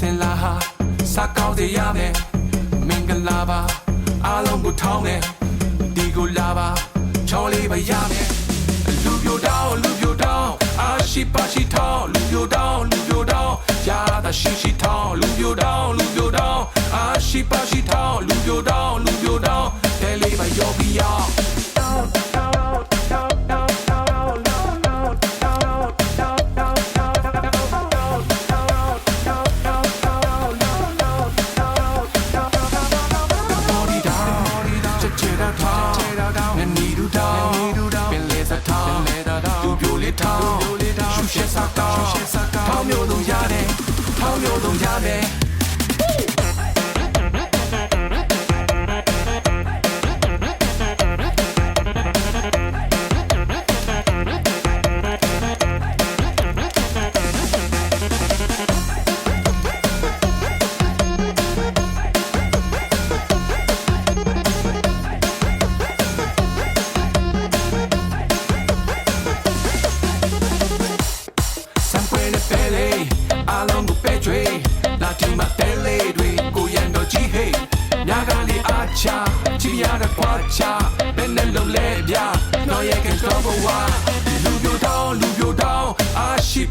င်လာဟာစားကောင်းစေရမယ်မင်္ဂလာပါအားလုံးကိုထောင်းတယ်ဒီကိုလာပါချောလေးပါရမယ်လူပြိုတောင်းအာရှိပါရှိထောင်းလူပြိုတောင်းရတာရှိထောင်းလူပြိုတောင်းအာရှိပါရှိထောင်းလူပြိုတောင်းတဲလေးပါရောပြီးရရှုရှက်စားကောင်းထောင်းမျိုးလုံးရတယ်အားလုံးကိုပဲကျွေးလာတီမတဲလေးတွေကိုရန်တော့ကြီးဟေးညာကလေးအားချချီရတဲ့ပွားချဘယ်နဲ့လုံးလဲဗျာတော့ရဲ့ကတော့ဘဝလူပြိုတောင်းအားရှိ